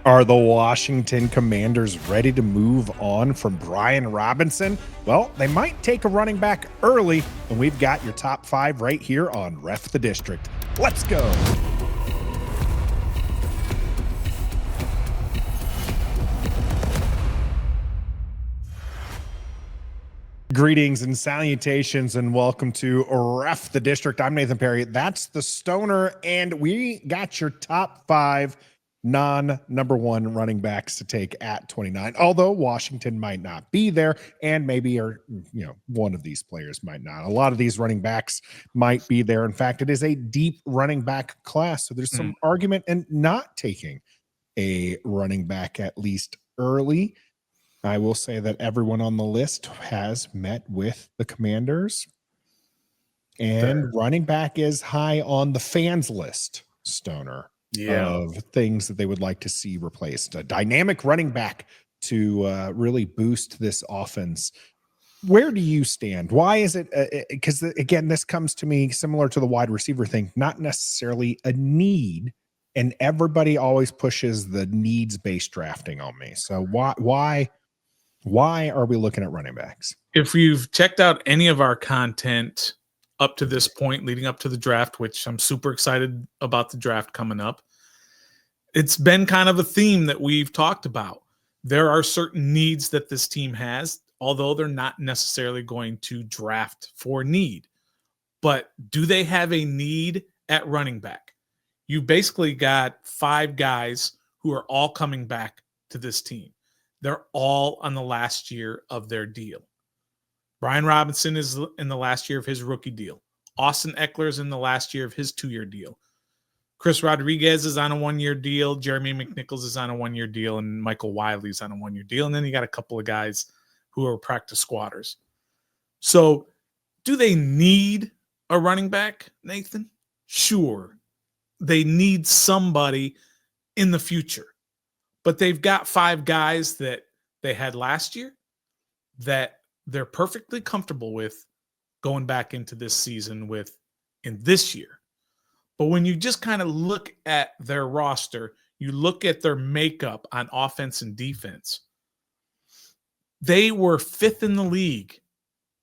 Are the Washington Commanders ready to move on from Brian Robinson? Well, they might take a running back early, and we've got your top 5 right here on Ref the District. Let's go. Greetings and salutations, and welcome to Ref the District. I'm Nathan Perry. That's the Stoner, and we got your top 5 non-number 1 running backs to take at 29. Although Washington might not be there, and maybe one of these players might not. A lot of these running backs might be there. In fact, it is a deep running back class, so there's some argument in not taking a running back at least early. I will say that everyone on the list has met with the Commanders, and running back is high on the fans list, Stoner, of things that they would like to see replaced. A dynamic running back to really boost this offense. Where do you stand? Why is it? Because, again, this comes to me similar to the wide receiver thing, not necessarily a need, and everybody always pushes the needs-based drafting on me. So why are we looking at running backs? If you've checked out any of our content up to this point, leading up to the draft, which I'm super excited about the draft coming up, it's been kind of a theme that we've talked about. There are certain needs that this team has, although they're not necessarily going to draft for need. But do they have a need at running back? You basically got 5 guys who are all coming back to this team. They're all on the last year of their deal. Brian Robinson is in the last year of his rookie deal. Austin Eckler is in the last year of his 2-year deal. Chris Rodriguez is on a 1-year deal. Jeremy McNichols is on a 1-year deal. And Michael Wiley is on a 1-year deal. And then you got a couple of guys who are practice squatters. So do they need a running back, Nathan? Sure. They need somebody in the future. But they've got 5 guys that they had last year that they're perfectly comfortable with going back into this season with in this year. But when you just kind of look at their roster, you look at their makeup on offense and defense, they were 5th in the league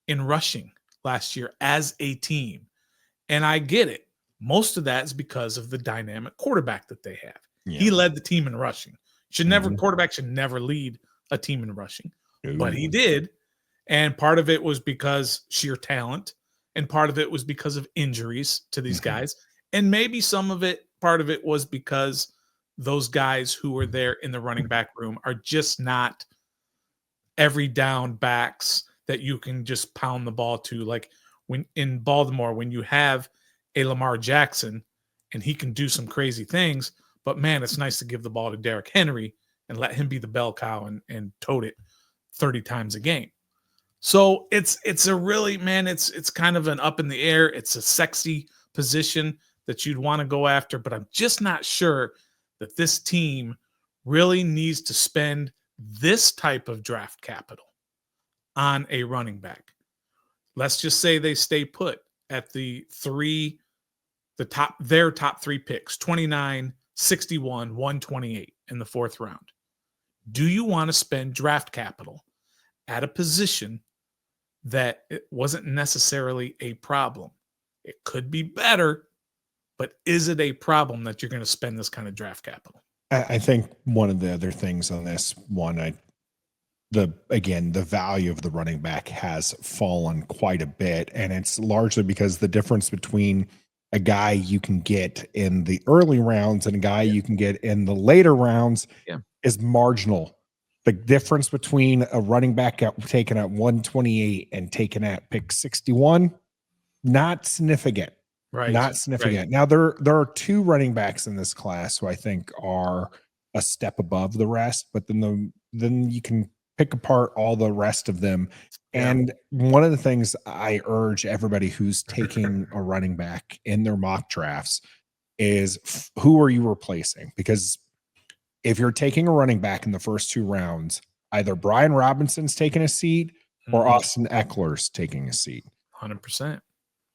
in rushing last year as a team. And I get it. Most of that is because of the dynamic quarterback that they have. Yeah. He led the team in rushing. Quarterback should never lead a team in rushing, but he did. And part of it was because sheer talent, and part of it was because of injuries to these guys. And maybe part of it was because those guys who were there in the running back room are just not every down backs that you can just pound the ball to. Like when in Baltimore, when you have a Lamar Jackson and he can do some crazy things, but man, it's nice to give the ball to Derrick Henry and let him be the bell cow and tote it 30 times a game. So it's a really, man, it's kind of an up in the air. It's a sexy position that you'd want to go after, but I'm just not sure that this team really needs to spend this type of draft capital on a running back. Let's just say they stay put at their top 3 picks, 29, 61, 128 in the 4th round. Do you want to spend draft capital at a position that it wasn't necessarily a problem? It could be better, but is it a problem that you're going to spend this kind of draft capital? I think one of the other things on this one, the value of the running back has fallen quite a bit, and it's largely because the difference between a guy you can get in the early rounds and a guy you can get in the later rounds is marginal. The difference between a running back taken at 128 and taken at pick 61, not significant. Right. Not significant. Right. Now, there are 2 running backs in this class who I think are a step above the rest, but then you can pick apart all the rest of them. And one of the things I urge everybody who's taking a running back in their mock drafts is who are you replacing? Because if you're taking a running back in the first 2 rounds, either Brian Robinson's taking a seat or Austin Eckler's taking a seat. 100%.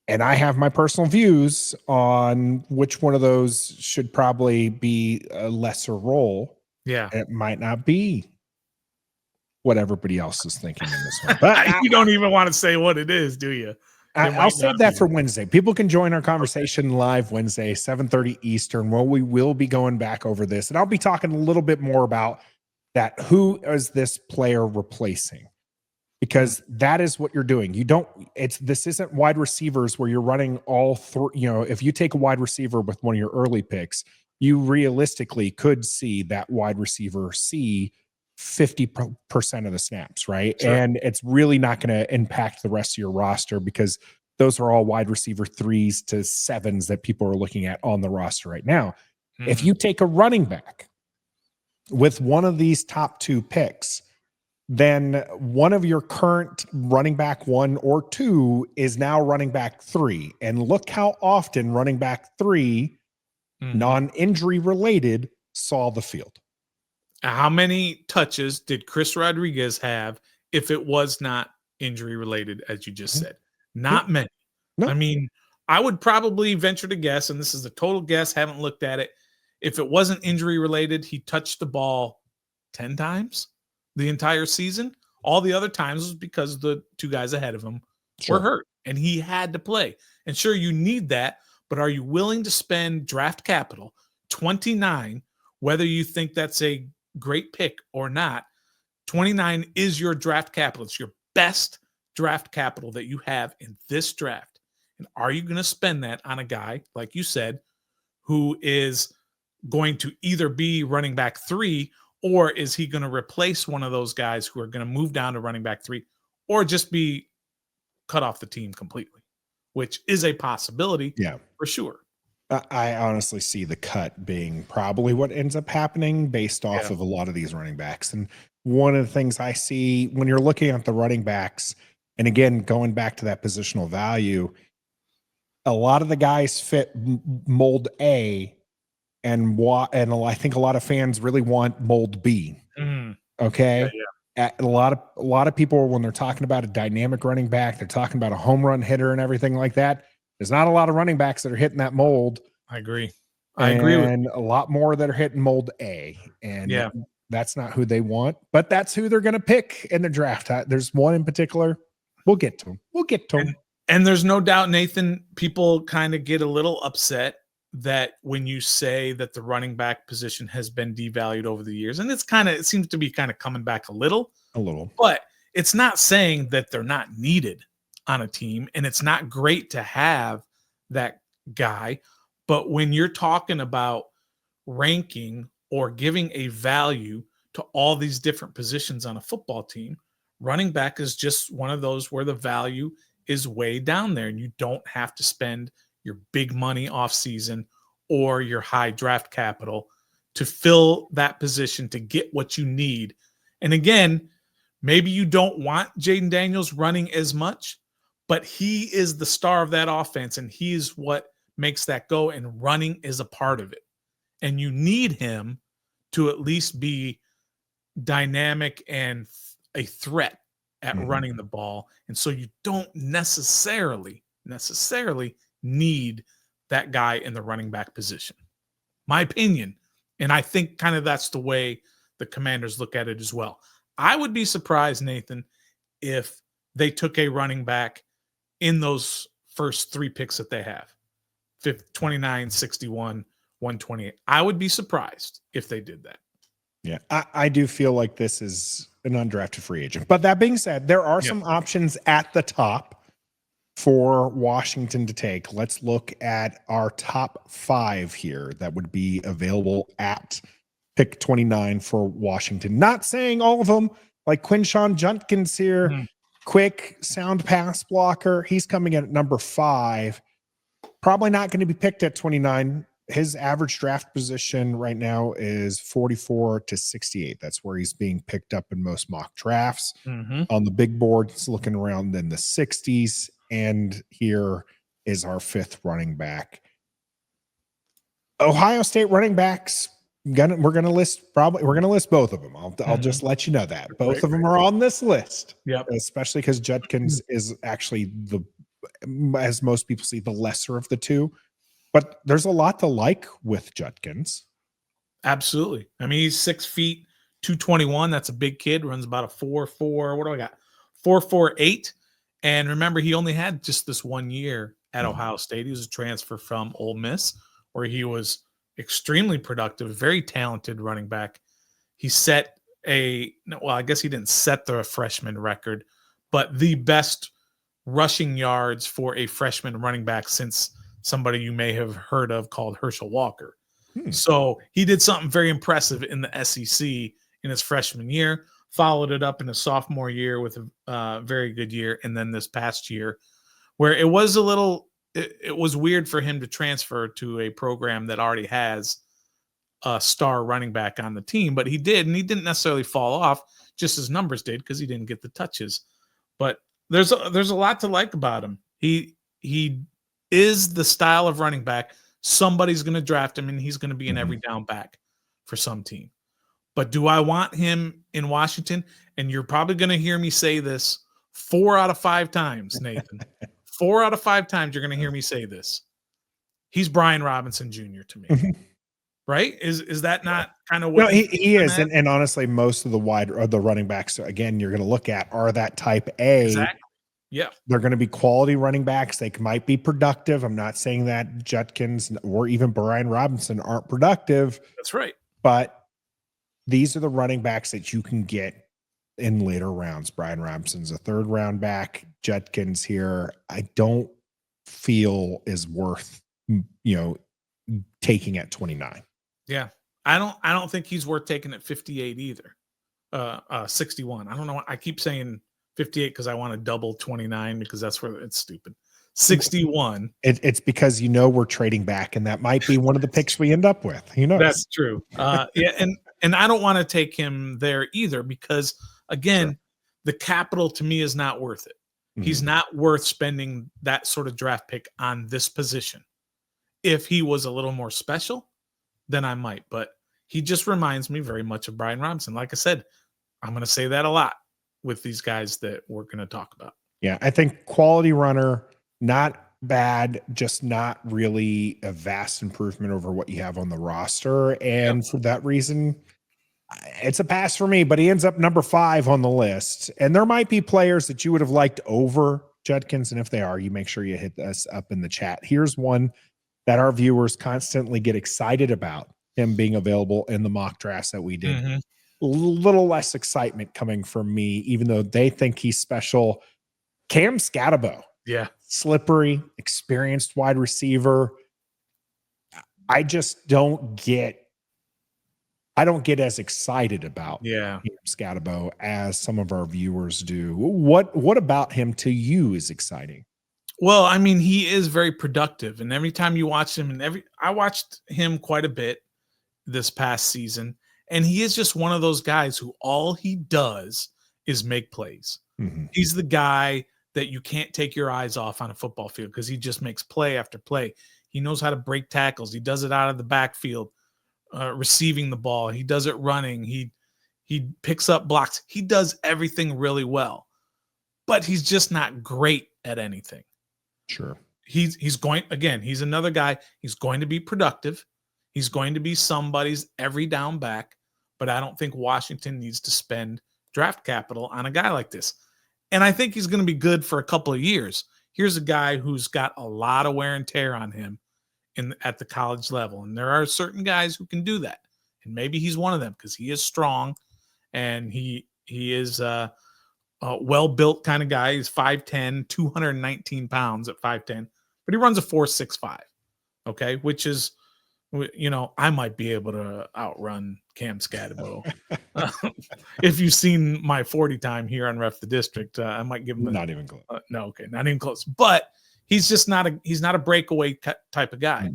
And I have my personal views on which one of those should probably be a lesser role. Yeah. It might not be what everybody else is thinking in this one. But You don't even want to say what it is, do you? I'll save that for Wednesday. People can join our conversation live Wednesday, 7:30 Eastern, where we will be going back over this. And I'll be talking a little bit more about that. Who is this player replacing? Because that is what you're doing. This isn't wide receivers where you're running all three. If you take a wide receiver with one of your early picks, you realistically could see that wide receiver see 50% of the snaps, right? Sure. And it's really not going to impact the rest of your roster because those are all wide receiver 3s to 7s that people are looking at on the roster right now. Mm-hmm. If you take a running back with one of these top 2 picks, then one of your current running back 1 or 2 is now running back 3. And look how often running back 3, non-injury related, saw the field. How many touches did Chris Rodriguez have if it was not injury related, as you just said? Not many. No. I mean, I would probably venture to guess, and this is a total guess, haven't looked at it. If it wasn't injury related, he touched the ball 10 times the entire season. All the other times was because the 2 guys ahead of him were hurt, and he had to play. And sure, you need that, but are you willing to spend draft capital, 29, whether you think that's a great pick or not? 29 is your draft capital. It's your best draft capital that you have in this draft. And are you going to spend that on a guy, like you said, who is going to either be running back 3, or is he going to replace one of those guys who are going to move down to running back 3, or just be cut off the team completely, which is a possibility for sure. I honestly see the cut being probably what ends up happening based off of a lot of these running backs. And one of the things I see when you're looking at the running backs, and again, going back to that positional value, a lot of the guys fit mold A, and I think a lot of fans really want mold B. Okay. A lot of people, when they're talking about a dynamic running back, they're talking about a home run hitter and everything like that. There's not a lot of running backs that are hitting that mold. I agree. I agree with you. A lot more that are hitting mold A. And that's not who they want, but that's who they're going to pick in the draft. There's one in particular. We'll get to him. And there's no doubt, Nathan, people kind of get a little upset that when you say that the running back position has been devalued over the years, and it seems to be kind of coming back a little, but it's not saying that they're not needed on a team, and it's not great to have that guy. But when you're talking about ranking or giving a value to all these different positions on a football team, running back is just one of those where the value is way down there, and you don't have to spend your big money off season or your high draft capital to fill that position to get what you need. And again, maybe you don't want Jayden Daniels running as much, but he is the star of that offense, and he is what makes that go, and running is a part of it. And you need him to at least be dynamic and a threat at running the ball. And so you don't necessarily need that guy in the running back position. My opinion. And I think kind of that's the way the Commanders look at it as well. I would be surprised, Nathan, if they took a running back in those first 3 picks that they have. 29, 61, 128. I would be surprised if they did that. Yeah, I do feel like this is an undrafted free agent. But that being said, there are some options at the top for Washington to take. Let's look at our top 5 here that would be available at pick 29 for Washington. Not saying all of them, like Quinshon Judkins here, quick sound pass blocker. He's coming in at number 5. Probably not going to be picked at 29. His average draft position right now is 44 to 68. That's where he's being picked up in most mock drafts. On the big board, it's looking around in the 60s. And here is our 5th running back. Ohio State running backs. We're going to list both of them. I'll just let you know that both of them are on this list. Especially because Judkins is actually as most people see, the lesser of the 2. But there's a lot to like with Judkins. Absolutely. I mean, he's 6 feet, 221. That's a big kid. Runs about a 4.4. What do I got? 4.48. And remember, he only had just this 1 year at Ohio State. He was a transfer from Ole Miss, where he was extremely productive, very talented running back. He set I guess he didn't set the freshman record, but the best rushing yards for a freshman running back since somebody you may have heard of called Herschel Walker. So he did something very impressive in the SEC in his freshman year, followed it up in his sophomore year with a very good year. And then this past year, where it was it was weird for him to transfer to a program that already has a star running back on the team, but he did, and he didn't necessarily fall off, just his numbers did because he didn't get the touches. But there's a lot to like about him. He is the style of running back. Somebody's going to draft him, and he's going to be an every down back for some team. But do I want him in Washington? And you're probably going to hear me say this 4 out of 5 times, Nathan. 4 out of 5 times you're going to hear me say this. He's Brian Robinson Jr. to me. Right? Is that not kind of what? No, he is. And honestly, most of the running backs, again, you're going to look at are that type A. Exactly. Yeah. They're going to be quality running backs. They might be productive. I'm not saying that Judkins or even Brian Robinson aren't productive. That's right. But these are the running backs that you can get in later rounds. Brian Robinson's a 3rd round back. Judkins here, I don't feel is worth, taking at 29. Yeah. I don't think he's worth taking at 58 either. 61. I don't know. I keep saying 58 because I want to double 29 because that's where it's stupid. 61. It's because we're trading back, and that might be one of the picks we end up with. That's true. Yeah, and I don't want to take him there either because again, the capital to me is not worth it. He's not worth spending that sort of draft pick on this position. If he was a little more special, then I might. But he just reminds me very much of Brian Robinson. Like I said, I'm going to say that a lot with these guys that we're going to talk about. Yeah, I think quality runner, not bad, just not really a vast improvement over what you have on the roster. And for that reason, it's a pass for me, but he ends up number 5 on the list. And there might be players that you would have liked over Judkins. And if they are, you make sure you hit us up in the chat. Here's one that our viewers constantly get excited about, him being available in the mock drafts that we did. A little less excitement coming from me, even though they think he's special. Cam Skattebo. Yeah. Slippery, experienced wide receiver. I just don't get as excited about Cam Skattebo as some of our viewers do. What about him to you is exciting? Well, I mean, he is very productive, and every time you watch him, I watched him quite a bit this past season, and he is just one of those guys who all he does is make plays. He's the guy that you can't take your eyes off on a football field because he just makes play after play. He knows how to break tackles. He does it out of the backfield, receiving the ball. He does it running. He picks up blocks. He does everything really well, but he's just not great at anything. Sure. He's another guy. He's going to be productive. He's going to be somebody's every down back, but I don't think Washington needs to spend draft capital on a guy like this. And I think he's going to be good for a couple of years. Here's a guy who's got a lot of wear and tear on him at the college level. And there are certain guys who can do that. And maybe he's one of them because he is strong and he is a well-built kind of guy. He's 5'10", 219 pounds at 5'10", but he runs a 4.65, okay, which is, I might be able to outrun Cam Skattebo. If you've seen my 40 time here on Ref the District, I might give him not even close. Not even close. But he's just not a breakaway type of guy.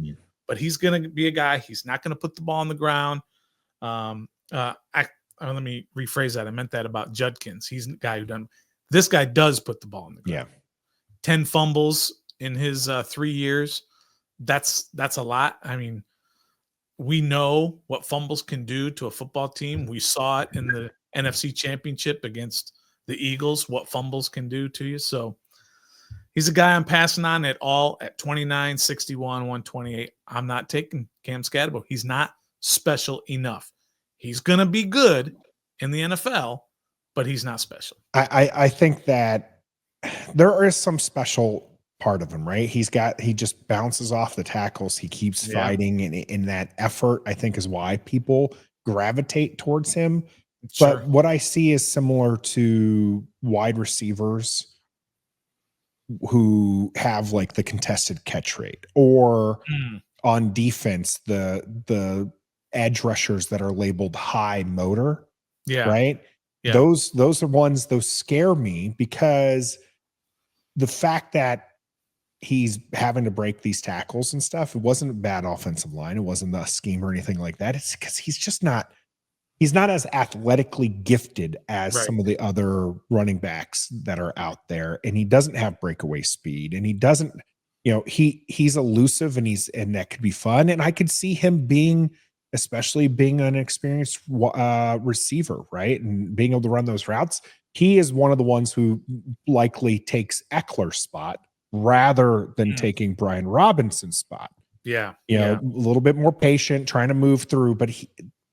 But he's going to be a guy. He's not going to put the ball on the ground. Let me rephrase that. I meant that about Judkins. He's the guy this guy does put the ball on the ground. Yeah. 10 fumbles in his 3 years. That's a lot. I mean, we know what fumbles can do to a football team. We saw it in the NFC Championship against the Eagles, what fumbles can do to you. So he's a guy I'm passing on at 29, 61, 128. I'm not taking Cam Skattebo. He's not special enough. He's going to be good in the NFL, but he's not special. I think that there is some special part of him, right? He just bounces off the tackles. He keeps fighting, and in that effort, I think, is why people gravitate towards him. Sure. But what I see is similar to wide receivers who have like the contested catch rate, or on defense, the edge rushers that are labeled high motor. Yeah. Right. Yeah. Those are ones, those scare me, because the fact that he's having to break these tackles and stuff, it wasn't a bad offensive line. It wasn't a scheme or anything like that. It's because he's not as athletically gifted as some of the other running backs that are out there. And he doesn't have breakaway speed, and he doesn't, he's elusive, and that could be fun. And I could see him especially being an experienced receiver, right? And being able to run those routes. He is one of the ones who likely takes Eckler's spot rather than taking Brian Robinson's spot. Yeah. A little bit more patient, trying to move through, but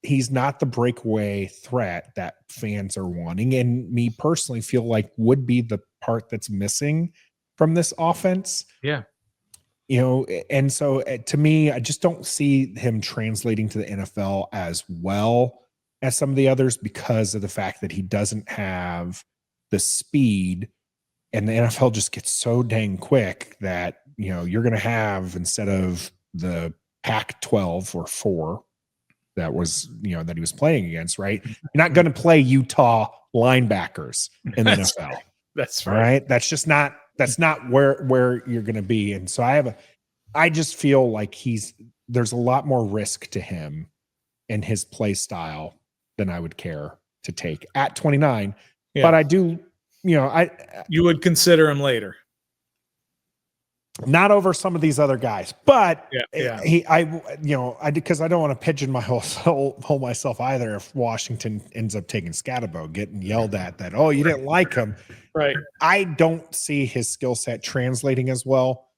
he's not the breakaway threat that fans are wanting, and me personally feel like would be the part that's missing from this offense. Yeah. And so to me, I just don't see him translating to the NFL as well as some of the others, because of the fact that he doesn't have the speed, and the NFL just gets so dang quick that, you're going to have, instead of the Pac-12 or 4 that was, that he was playing against, right? You're not going to play Utah linebackers in the NFL. Right. That's right. All right. That's not where you're going to be. And so I just feel like there's a lot more risk to him and his play style than I would care to take at 29. Yeah. But I do, you would consider him later. Not over some of these other guys, but yeah. Because I don't want to pigeonhole myself either. If Washington ends up taking Skattebo, getting yelled at that, oh, you didn't like him. Right. I don't see his skill set translating as well,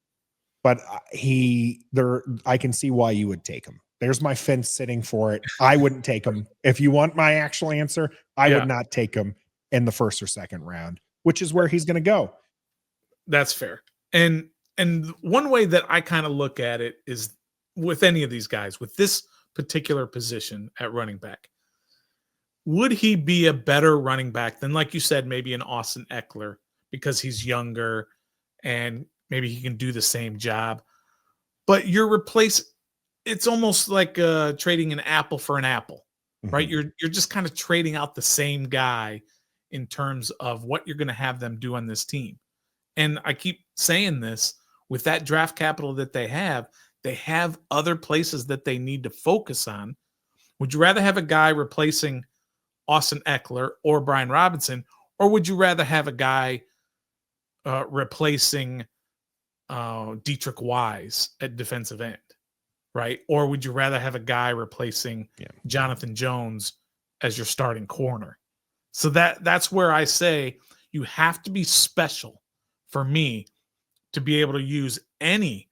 but I can see why you would take him. There's my fence sitting for it. I wouldn't take him. If you want my actual answer, I would not take him in the first or second round, which is where he's going to go. That's fair. And one way that I kind of look at it is with any of these guys, with this particular position at running back, would he be a better running back than, like you said, maybe an Austin Eckler, because he's younger and maybe he can do the same job? But it's almost like trading an apple for an apple, right? You're just kind of trading out the same guy in terms of what you're going to have them do on this team. And I keep saying this, with that draft capital that they have other places that they need to focus on. Would you rather have a guy replacing Austin Eckler or Brian Robinson, or would you rather have a guy replacing Dietrich Wise at defensive end, right? Or would you rather have a guy replacing Jonathan Jones as your starting corner? So that's where I say you have to be special for me to be able to use any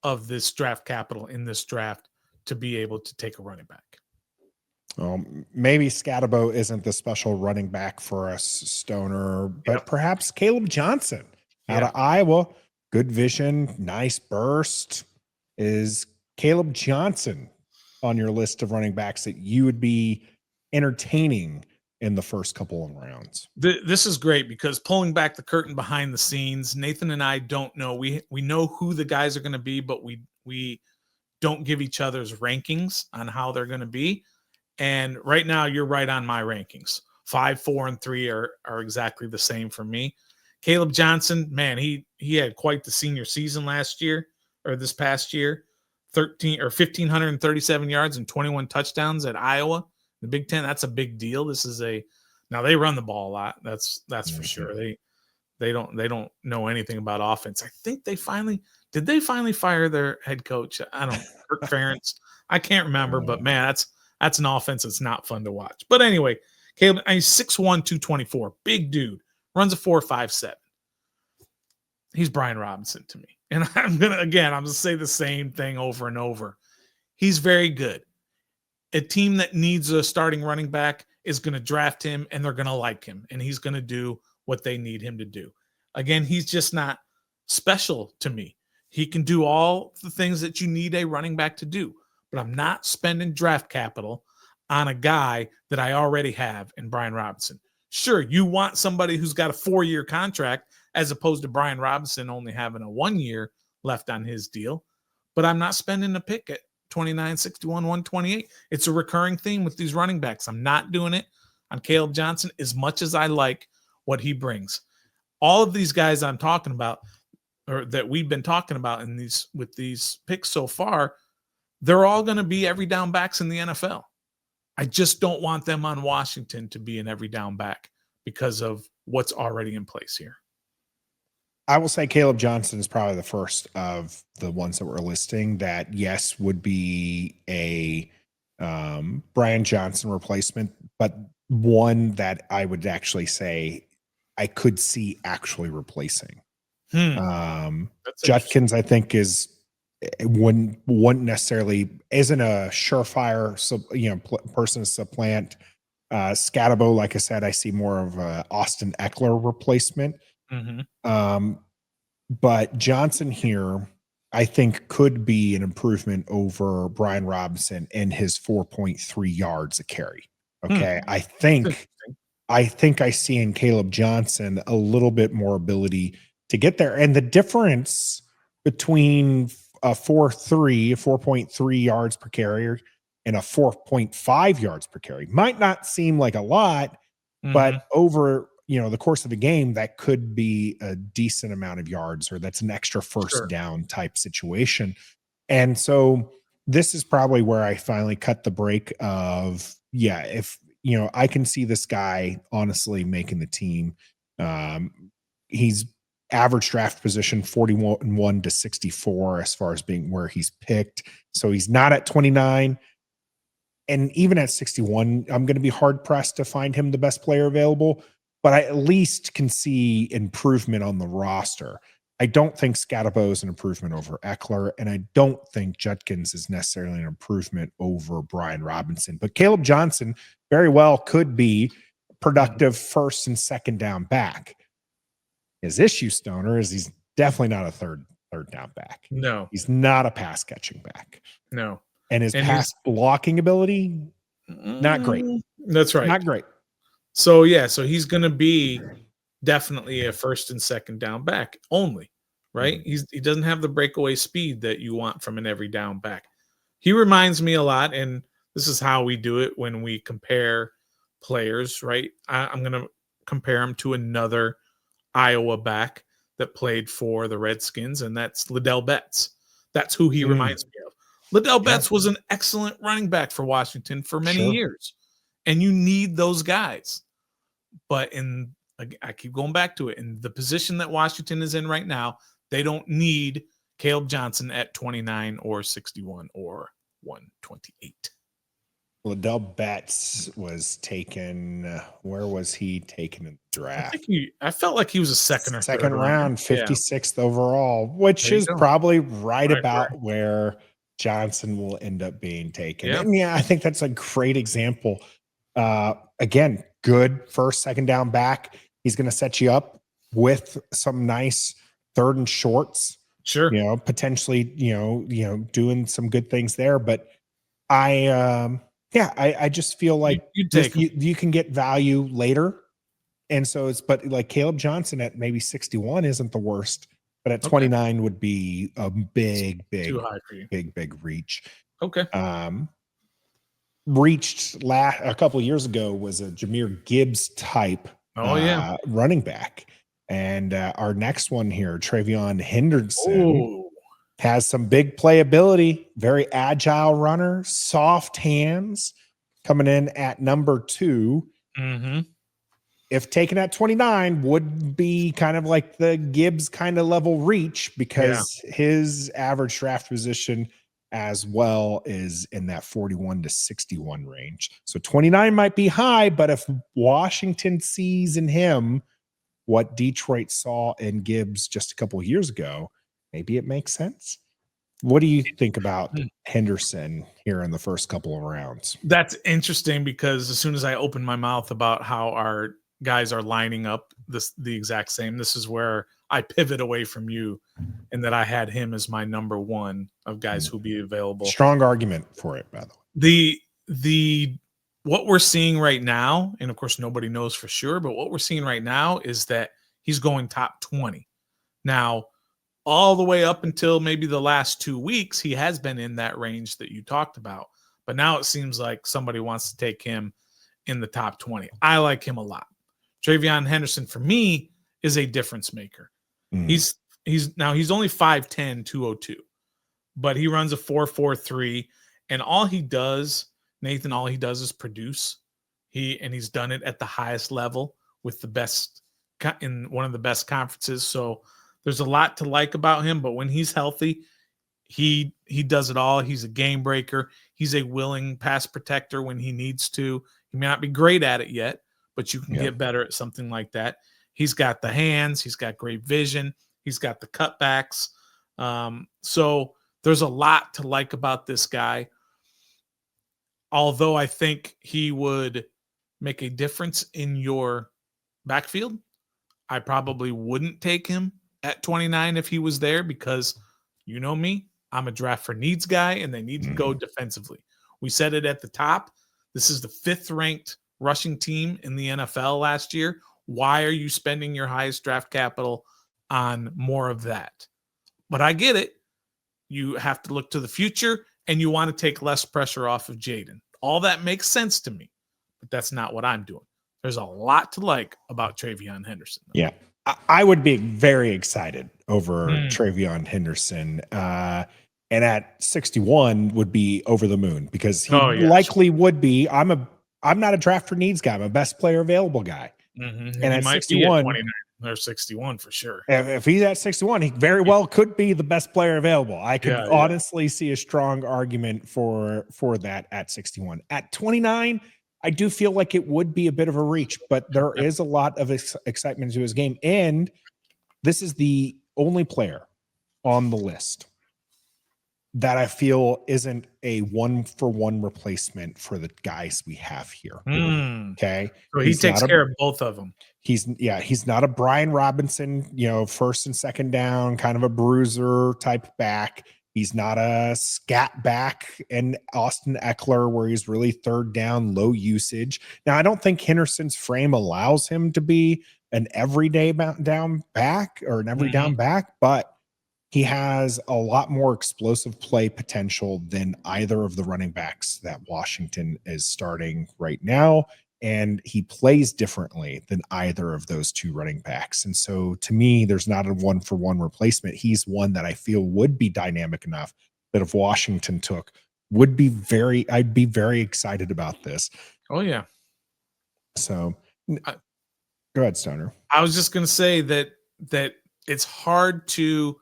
of this draft capital in this draft to be able to take a running back. Maybe Skattebo isn't the special running back for us, Stoner, but perhaps Kaleb Johnson out of Iowa. Good vision, nice burst. Is Kaleb Johnson on your list of running backs that you would be entertaining in the first couple of rounds? This is great, because pulling back the curtain behind the scenes, Nathan and I don't know. We know who the guys are going to be, but we don't give each other's rankings on how they're going to be. And right now, you're right on my rankings. 5, 4, and 3 are exactly the same for me. Kaleb Johnson, man, he had quite the senior season last year, or this past year. 1,537 yards and 21 touchdowns at Iowa. The Big Ten, that's a big deal. Now they run the ball a lot. That's for sure. They don't know anything about offense. I think did they finally fire their head coach? I don't know, Kirk Ferentz. I can't remember, but man, that's an offense that's not fun to watch. But anyway, Kaleb, he's 6'1", 224, big dude, runs a 4.57. He's Brian Robinson to me. And I'm gonna say the same thing over and over. He's very good. a team that needs a starting running back is going to draft him and they're going to like him and he's going to do what they need him to do. Again, he's just not special to me. He can do all the things that you need a running back to do, but I'm not spending draft capital on a guy that I already have in Brian Robinson. Sure, you want somebody who's got a 4-year contract as opposed to Brian Robinson only having a 1 year left on his deal, but I'm not spending a pick at 29, 61, 128. It's a recurring theme with these running backs. I'm not doing it on Kaleb Johnson as much as I like what he brings. All of these guys I'm talking about, or that we've been talking about in these with these picks so far, they're all going to be every down backs in the NFL. I just don't want them on Washington to be an every down back because of what's already in place here. I will say Kaleb Johnson is probably the first of the ones that we're listing that, yes, would be a Brian Johnson replacement, but one that I would actually say I could see actually replacing. Judkins, I think, wouldn't necessarily isn't a surefire person to supplant. Skattebo, like I said, I see more of a Austin Eckler replacement. But Johnson here, I think, could be an improvement over Brian Robinson in his 4.3 yards a carry. Okay. I think I see in Kaleb Johnson a little bit more ability to get there. And the difference between a 4.3 yards per carry and a 4.5 yards per carry might not seem like a lot, but over the course of the game, that could be a decent amount of yards, or that's an extra first down type situation. And so this is probably where I finally cut the break of, if I can see this guy honestly making the team. He's average draft position 41 to 64 as far as being where he's picked. So he's not at 29. And even at 61, I'm going to be hard pressed to find him the best player available, but I at least can see improvement on the roster. I don't think Skattebo is an improvement over Eckler, and I don't think Judkins is necessarily an improvement over Brian Robinson. But Kaleb Johnson very well could be productive first and second down back. His issue, Stoner, is he's definitely not a third down back. No. He's not a pass catching back. No. And his pass blocking ability, not great. That's right. Not great. So he's going to be definitely a first and second down back only, right? He doesn't have the breakaway speed that you want from an every down back. He reminds me a lot, and this is how we do it when we compare players, right? I'm going to compare him to another Iowa back that played for the Redskins, and that's Liddell Betts. That's who he reminds me of. Liddell Betts was an excellent running back for Washington for many years, and you need those guys. But I keep going back to it, in the position that Washington is in right now, they don't need Kaleb Johnson at 29 or 61 or 128. Liddell Betts was taken. Where was he taken in the draft? I felt like he was a second round, 56th overall, which is probably right about where Johnson will end up being taken. Yeah. And I think that's a great example. Again, good first, second down back. He's going to set you up with some nice third and shorts. Sure. Potentially, doing some good things there. But I just feel like you can get value later. And so but like Kaleb Johnson at maybe 61 isn't the worst, but at 29 would be a big reach. Okay. Reached a couple of years ago was a Jahmyr Gibbs type running back. And our next one here, TreVyon Henderson, has some big playability, very agile runner, soft hands, coming in at number 2. If taken at 29, would be kind of like the Gibbs kind of level reach, because his average draft position as well is in that 41 to 61 range. So 29 might be high, but if Washington sees in him what Detroit saw in Gibbs just a couple of years ago, maybe it makes sense. What do you think about Henderson here in the first couple of rounds? That's interesting because as soon as I open my mouth about how our guys are lining up the exact same, this is where I pivot away from you and that I had him as my number one of guys who'll be available. Strong argument for it, by the way. The what we're seeing right now, and of course nobody knows for sure, but what we're seeing right now is that he's going top 20. Now, all the way up until maybe the last 2 weeks, he has been in that range that you talked about. But now it seems like somebody wants to take him in the top 20. I like him a lot. TreVyon Henderson, for me, is a difference maker. He's only 5'10", 202, but he runs a 4.43, and all he does, Nathan, is produce. He's done it at the highest level with the best in one of the best conferences. So there's a lot to like about him, but when he's healthy, he does it all. He's a game breaker. He's a willing pass protector when he needs to. He may not be great at it yet, but you can get better at something like that. He's got the hands. He's got great vision. He's got the cutbacks. So there's a lot to like about this guy. Although I think he would make a difference in your backfield, I probably wouldn't take him at 29 if he was there because you know me, I'm a draft for needs guy and they need to go defensively. We said it at the top. This is the 5th ranked rushing team in the NFL last year. Why are you spending your highest draft capital on more of that? But I get it. You have to look to the future and you want to take less pressure off of Jayden. All that makes sense to me, but that's not what I'm doing. There's a lot to like about TreVyon Henderson. Yeah. I would be very excited over TreVyon Henderson. And at 61 would be over the moon because he likely would be. I'm not a draft for needs guy. I'm a best player available guy. And at 61, 29 or 61 for sure. If he's at 61, he very well could be the best player available. I could honestly see a strong argument for that at 61. At 29, I do feel like it would be a bit of a reach, but there is a lot of excitement to his game. And this is the only player on the list that I feel isn't a 1-for-1 replacement for the guys we have here. Okay. So he takes care of both of them. He's not a Brian Robinson, first and second down, kind of a bruiser type back. He's not a scat back and Austin Eckler where he's really third down, low usage. Now, I don't think Henderson's frame allows him to be an everyday down back or an every down back, but he has a lot more explosive play potential than either of the running backs that Washington is starting right now. And he plays differently than either of those two running backs. And so to me, there's not a 1-for-1 replacement. He's one that I feel would be dynamic enough that if Washington took, I'd be very excited about this. Oh, yeah. So go ahead, Stoner. I was just going to say that it's hard to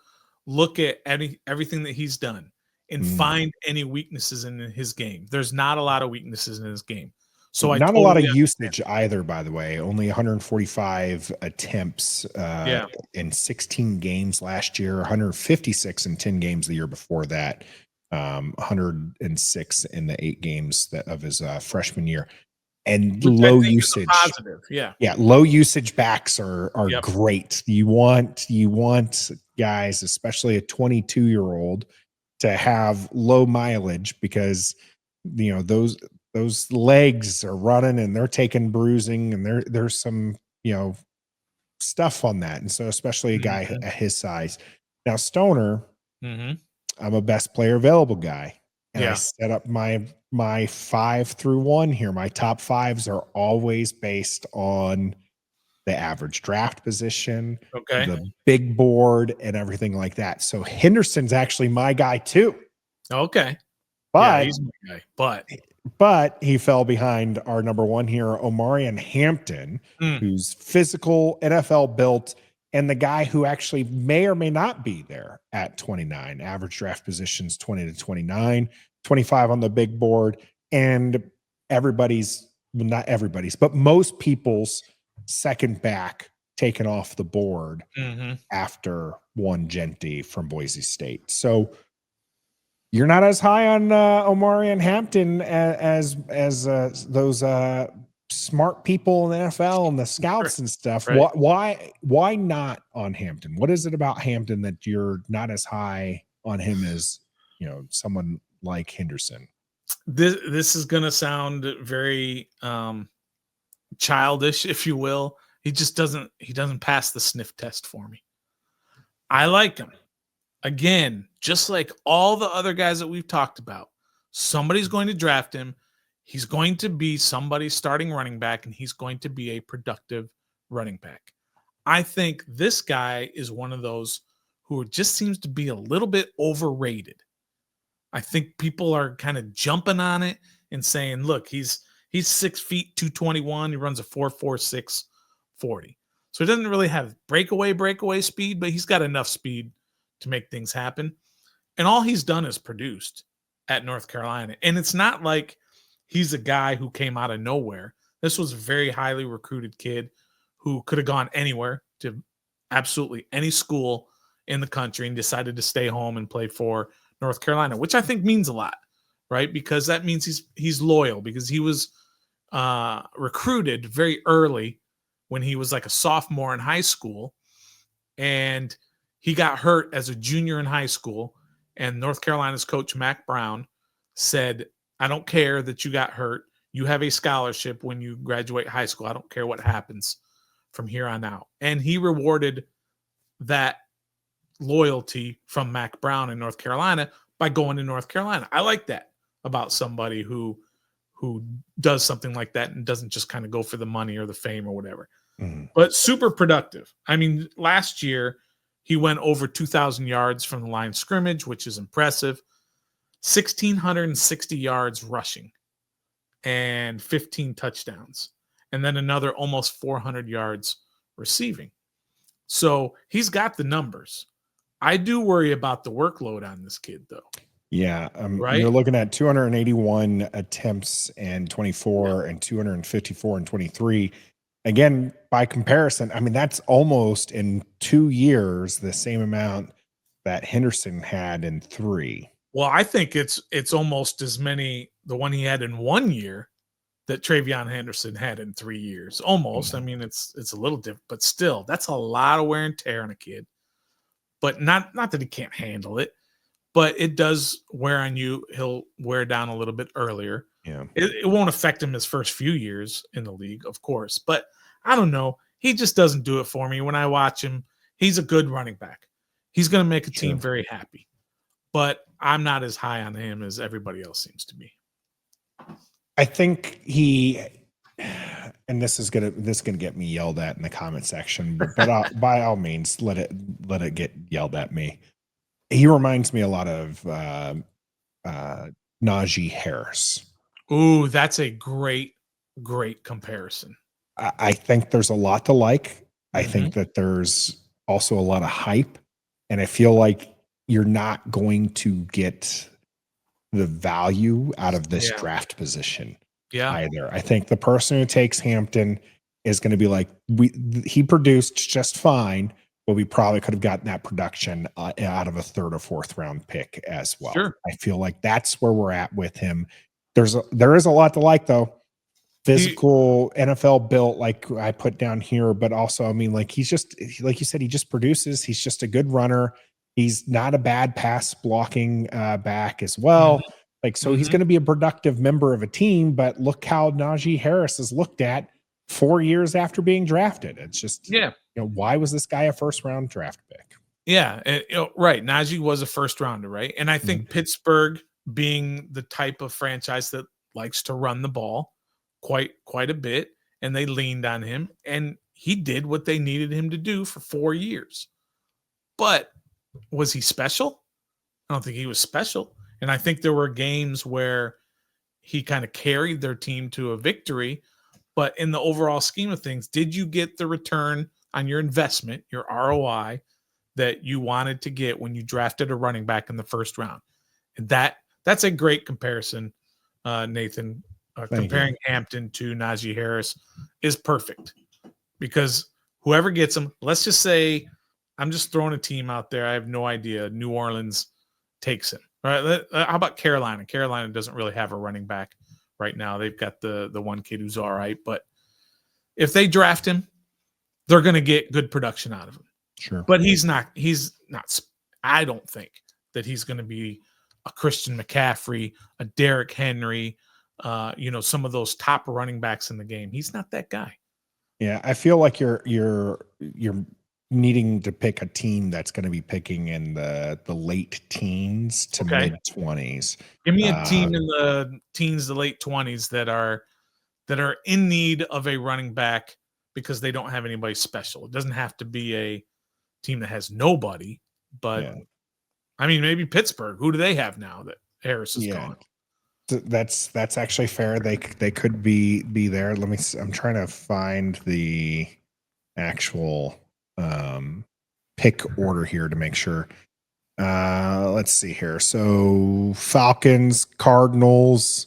look at everything that he's done and find any weaknesses in his game. There's not a lot of weaknesses in his game. So not a lot of usage either, by the way. Only 145 attempts in 16 games last year, 156 in 10 games the year before that, 106 in the 8 games of his freshman year. And low usage. Positive, yeah. Low usage backs are great. You want guys, especially a 22-year-old, to have low mileage because those legs are running and they're taking bruising and there's some, stuff on that. And so especially a guy at his size. Now, Stoner, I'm a best player available guy. And I set up my 5 through 1 here. My top 5s are always based on the average draft position, the big board, and everything like that. So Henderson's actually my guy too. Okay. But he's my guy. But he fell behind our number 1 here, Omarion Hampton, who's physical, NFL built, and the guy who actually may or may not be there at 29. Average draft positions 20 to 29, 25 on the big board, and not everybody's, but most people's second back taken off the board after one Genty from Boise State. So You're not as high on Omarion Hampton as those smart people in the NFL and the scouts and stuff. Right. Why not on Hampton? What is it about Hampton that you're not as high on him as someone like Henderson? This is gonna sound very childish, if you will. He doesn't pass the sniff test for me. I like him. Again, just like all the other guys that we've talked about, somebody's going to draft him. He's going to be somebody's starting running back, and he's going to be a productive running back. I think this guy is one of those who just seems to be a little bit overrated. I think people are kind of jumping on it and saying, look, he's 6 feet, 221. He runs a 4.46 40. So he doesn't really have breakaway speed, but he's got enough speed to make things happen. And all he's done is produced at North Carolina. And it's not like he's a guy who came out of nowhere. This was a very highly recruited kid who could have gone anywhere to absolutely any school in the country and decided to stay home and play for North Carolina, which I think means a lot, right? Because that means he's loyal, because he was recruited very early when he was like a sophomore in high school, and he got hurt as a junior in high school, and North Carolina's coach, Mac Brown, said, I don't care that you got hurt. You have a scholarship when you graduate high school. I don't care what happens from here on out. And he rewarded that loyalty from Mac Brown in North Carolina by going to North Carolina. I like that about somebody who does something like that and doesn't just kind of go for the money or the fame or whatever. Mm-hmm. But super productive. I mean, last year he went over 2,000 yards from the line of scrimmage, which is impressive. 1,660 yards rushing and 15 touchdowns. And then another almost 400 yards receiving. So he's got the numbers. I do worry about the workload on this kid, though. Yeah. Right? You're looking at 281 attempts and 24 and 254 and 23. Again, by comparison, I mean, that's almost in 2 years the same amount that Henderson had in 3. Well, I think it's almost as many, the one he had in 1 year, that TreVyon Henderson had in 3 years. Almost. Mm-hmm. I mean, it's a little different, but still, that's a lot of wear and tear on a kid. But not that he can't handle it, but it does wear on you. He'll wear down a little bit earlier. Yeah. It won't affect him his first few years in the league, of course. But I don't know. He just doesn't do it for me. When I watch him, he's a good running back. He's going to make a team very happy. But I'm not as high on him as everybody else seems to be. I think and this is gonna get me yelled at in the comment section, but by all means, let it get yelled at me. He reminds me a lot of Najee Harris. Ooh, that's a great comparison. I think there's a lot to like. Mm-hmm. I think that there's also a lot of hype, and I feel like you're not going to get the value out of this draft position either. I think the person who takes Hampton is going to be like, he produced just fine, but we probably could have gotten that production out of a 3rd or 4th round pick as well. Sure. I feel like that's where we're at with him. There is a lot to like, though. Physical, NFL built, like I put down here, but also, I mean, like he's just, like you said, he just produces. He's just a good runner. He's not a bad pass blocking back as well. Mm-hmm. Like, so he's going to be a productive member of a team, but look how Najee Harris is looked at 4 years after being drafted. It's just, why was this guy a 1st round draft pick? Yeah. Right. Najee was a 1st rounder. Right. And I think Pittsburgh, being the type of franchise that likes to run the ball quite a bit, and they leaned on him, and he did what they needed him to do for 4 years. But was he special? I don't think he was special. And I think there were games where he kind of carried their team to a victory. But in the overall scheme of things, did you get the return on your investment, your ROI, that you wanted to get when you drafted a running back in the 1st round? And that's a great comparison, Nathan. Comparing Hampton to Najee Harris is perfect, because whoever gets him, let's just say, I'm just throwing a team out there, I have no idea, New Orleans takes him. Right? How about Carolina? Carolina doesn't really have a running back right now. They've got the one kid who's all right, but if they draft him, they're going to get good production out of him. Sure. But he's not. I don't think that he's going to be a Christian McCaffrey, a Derrick Henry, some of those top running backs in the game. He's not that guy. Yeah, I feel like you're needing to pick a team that's going to be picking in the late teens to mid 20s. Give me a team in the teens to late 20s that are in need of a running back because they don't have anybody special. It doesn't have to be a team that has nobody, but I mean, maybe Pittsburgh. Who do they have now that Harris is gone? That's actually fair. They could be there. Let me see. I'm trying to find the actual pick order here to make sure. Let's see here. So Falcons, Cardinals,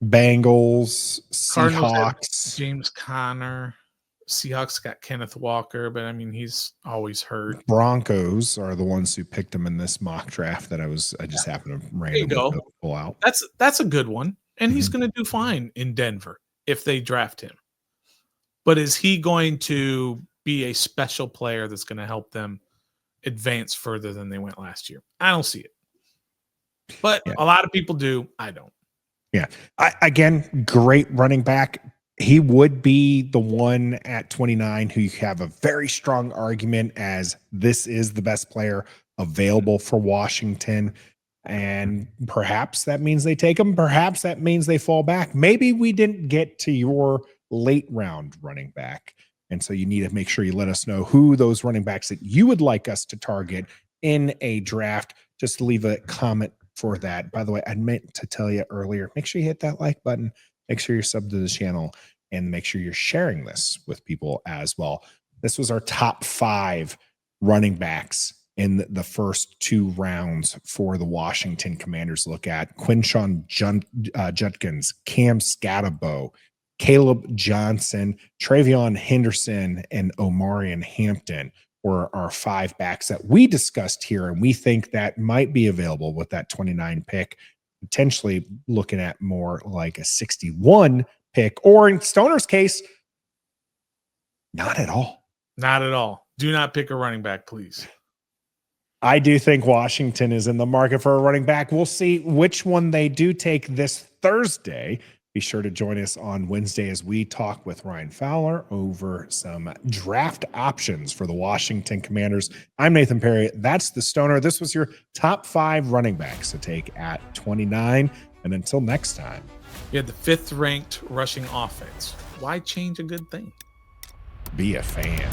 Bengals, Seahawks. James Conner. Seahawks got Kenneth Walker, but I mean, he's always hurt. Broncos are the ones who picked him in this mock draft that I just happened to randomly pull out. That's a good one. And he's going to do fine in Denver if they draft him. But is he going to be a special player that's going to help them advance further than they went last year? I don't see it. But a lot of people do. I don't. Yeah. Again, great running back. He would be the one at 29 who you have a very strong argument as this is the best player available for Washington. And perhaps that means they take him. Perhaps that means they fall back. Maybe we didn't get to your late round running back. And so you need to make sure you let us know who those running backs that you would like us to target in a draft. Just leave a comment for that. By the way, I meant to tell you earlier, make sure you hit that like button. Make sure you're subbed to the channel and make sure you're sharing this with people as well. This was our top 5 running backs in the first 2 rounds for the Washington Commanders. Look at Quinshon Judkins, Cam Skattebo, Kaleb Johnson, TreVyon Henderson, and Omarion Hampton were our 5 backs that we discussed here. And we think that might be available with that 29 pick, potentially looking at more like a 61 pick, or in Stoner's case, not at all. Not at all. Do not pick a running back, please. I do think Washington is in the market for a running back. We'll see which one they do take this Thursday. Be sure to join us on Wednesday as we talk with Ryan Fowler over some draft options for the Washington Commanders. I'm Nathan Perry. That's the Stoner. This was your top 5 running backs to take at 29. And until next time. You had the 5th ranked rushing offense. Why change a good thing? Be a fan.